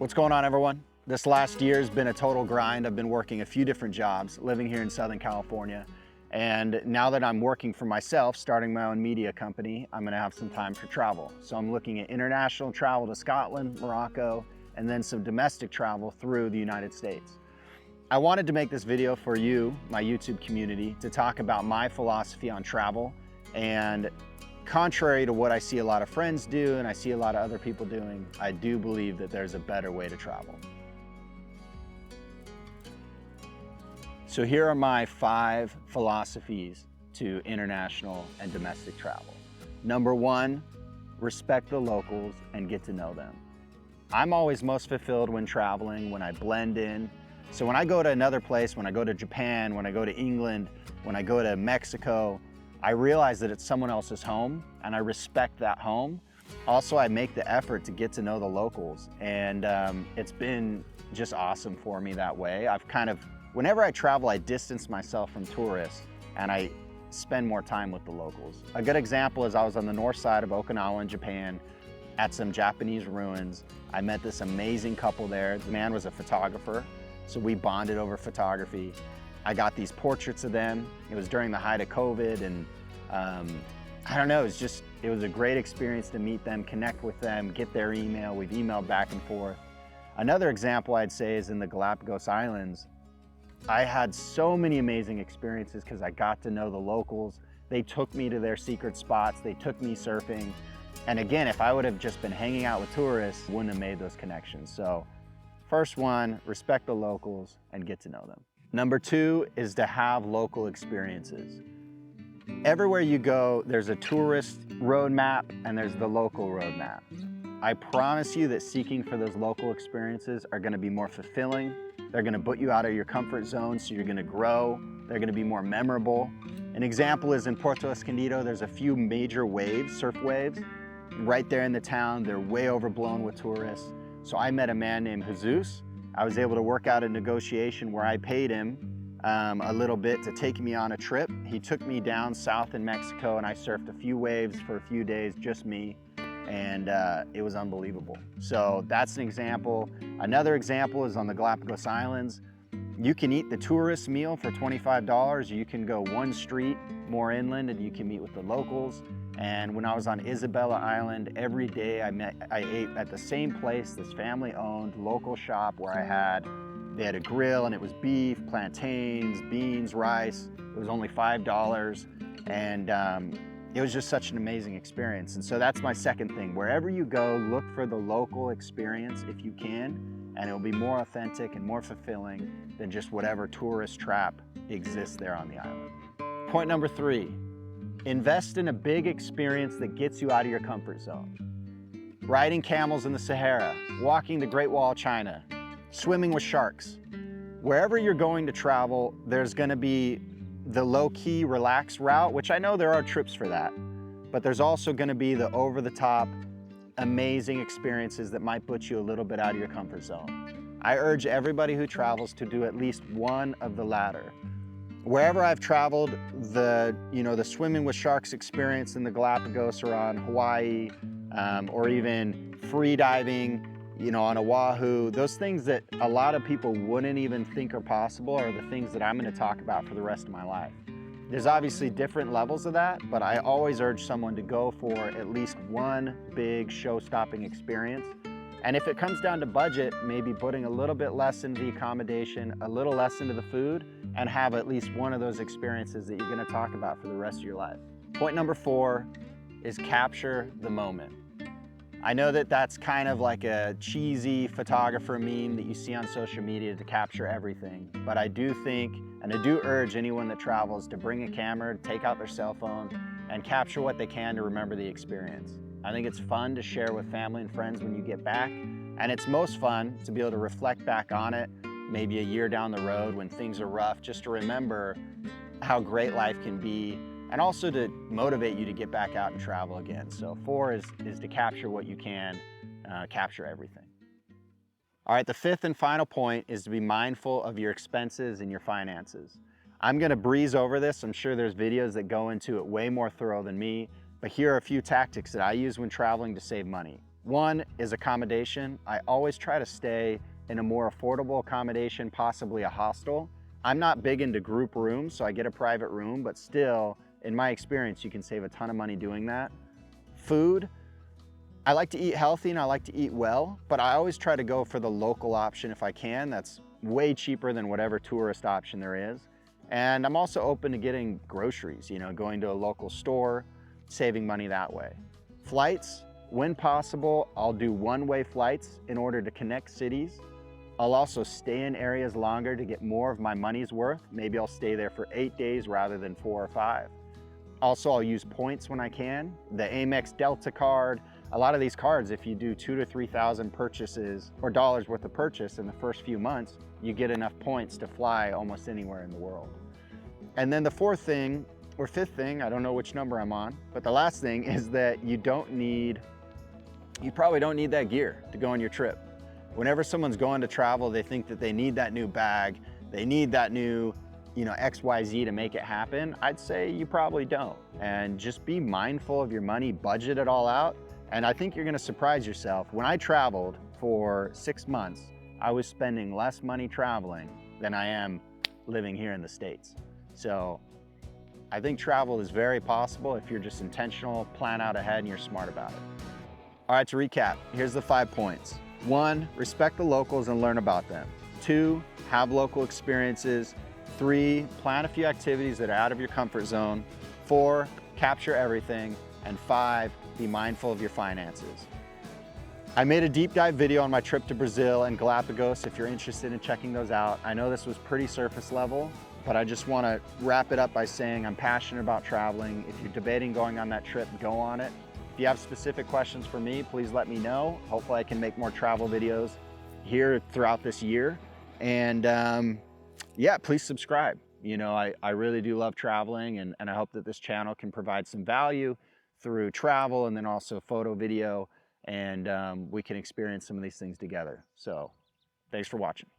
What's going on, everyone? This last year has been a total grind. I've been working a few different jobs, living here in Southern California. And now that I'm working for myself, starting my own media company, I'm gonna have some time for travel. So I'm looking at international travel to Scotland, Morocco, and then some domestic travel through the United States. I wanted to make this video for you, my YouTube community, to talk about my philosophy on travel. And contrary to what I see a lot of friends do and I see a lot of other people doing, I do believe that there's a better way to travel. So here are my 5 philosophies to international and domestic travel. Number 1, respect the locals and get to know them. I'm always most fulfilled when traveling, when I blend in. So when I go to another place, when I go to Japan, when I go to England, when I go to Mexico, I realize that it's someone else's home and I respect that home. Also, I make the effort to get to know the locals, and it's been just awesome for me that way. Whenever I travel, I distance myself from tourists and I spend more time with the locals. A good example is I was on the north side of Okinawa in Japan at some Japanese ruins. I met this amazing couple there. The man was a photographer, so we bonded over photography. I got these portraits of them. It was during the height of COVID, and I don't know, it was a great experience to meet them, connect with them, get their email. We've emailed back and forth. Another example I'd say is in the Galapagos Islands. I had so many amazing experiences because I got to know the locals. They took me to their secret spots. They took me surfing. And again, if I would have just been hanging out with tourists, wouldn't have made those connections. So first one, respect the locals and get to know them. Number 2 is to have local experiences. Everywhere you go, there's a tourist roadmap and there's the local roadmap. I promise you that seeking for those local experiences are gonna be more fulfilling. They're gonna put you out of your comfort zone, so you're gonna grow. They're gonna be more memorable. An example is in Puerto Escondido, there's a few major waves, surf waves, right there in the town. They're way overblown with tourists. So I met a man named Jesus. I was able to work out a negotiation where I paid him a little bit to take me on a trip. He took me down south in Mexico and I surfed a few waves for a few days, just me. And it was unbelievable. So that's an example. Another example is on the Galapagos Islands. You can eat the tourist meal for $25. You can go one street more inland and you can meet with the locals. And when I was on Isabella Island, every day I ate at the same place, this family-owned local shop where they had a grill and it was beef, plantains, beans, rice. It was only $5. And it was just such an amazing experience. And so that's my second thing. Wherever you go, look for the local experience if you can, and it'll be more authentic and more fulfilling than just whatever tourist trap exists there on the island. Point number 3, invest in a big experience that gets you out of your comfort zone. Riding camels in the Sahara, walking the Great Wall of China, swimming with sharks. Wherever you're going to travel, there's gonna be the low-key, relaxed route, which I know there are trips for that, but there's also gonna be the over-the-top, amazing experiences that might put you a little bit out of your comfort zone. I urge everybody who travels to do at least one of the latter. Wherever I've traveled, the swimming with sharks experience in the Galapagos or on Hawaii, or even free diving, on Oahu, those things that a lot of people wouldn't even think are possible are the things that I'm going to talk about for the rest of my life. There's obviously different levels of that, but I always urge someone to go for at least one big show-stopping experience. And if it comes down to budget, maybe putting a little bit less into the accommodation, a little less into the food, and have at least one of those experiences that you're going to talk about for the rest of your life. Point number 4 is capture the moment. I know that that's kind of like a cheesy photographer meme that you see on social media to capture everything, but I do think, and I do urge anyone that travels to bring a camera, take out their cell phone, and capture what they can to remember the experience. I think it's fun to share with family and friends when you get back, and it's most fun to be able to reflect back on it, maybe a year down the road when things are rough, just to remember how great life can be, and also to motivate you to get back out and travel again. So 4 is to capture what you can, capture everything. All right, the 5th and final point is to be mindful of your expenses and your finances. I'm gonna breeze over this. I'm sure there's videos that go into it way more thorough than me, but here are a few tactics that I use when traveling to save money. One is accommodation. I always try to stay in a more affordable accommodation, possibly a hostel. I'm not big into group rooms, so I get a private room, but still, in my experience, you can save a ton of money doing that. Food, I like to eat healthy and I like to eat well, but I always try to go for the local option if I can. That's way cheaper than whatever tourist option there is. And I'm also open to getting groceries, going to a local store, saving money that way. Flights, when possible, I'll do one-way flights in order to connect cities. I'll also stay in areas longer to get more of my money's worth. Maybe I'll stay there for 8 days rather than 4 or 5. Also, I'll use points when I can. The Amex Delta card, a lot of these cards, if you do 2,000 to 3,000 purchases or dollars worth of purchase in the first few months, you get enough points to fly almost anywhere in the world. And then the fourth thing, or fifth thing, I don't know which number I'm on, but the last thing is that you probably don't need that gear to go on your trip. Whenever someone's going to travel, they think that they need that new bag, they need that new, XYZ to make it happen. I'd say you probably don't. And just be mindful of your money, budget it all out. And I think you're gonna surprise yourself. When I traveled for 6 months, I was spending less money traveling than I am living here in the States. So I think travel is very possible if you're just intentional, plan out ahead, and you're smart about it. All right, to recap, here's the 5 points. 1, respect the locals and learn about them. 2, have local experiences. 3, plan a few activities that are out of your comfort zone. 4, capture everything. And 5, be mindful of your finances. I made a deep dive video on my trip to Brazil and Galapagos if you're interested in checking those out. I know this was pretty surface level, but I just want to wrap it up by saying I'm passionate about traveling. If you're debating going on that trip, go on it. If you have specific questions for me, please let me know. Hopefully I can make more travel videos here throughout this year. And yeah, please subscribe. I really do love traveling, and I hope that this channel can provide some value through travel and then also photo, video, and we can experience some of these things together. So thanks for watching.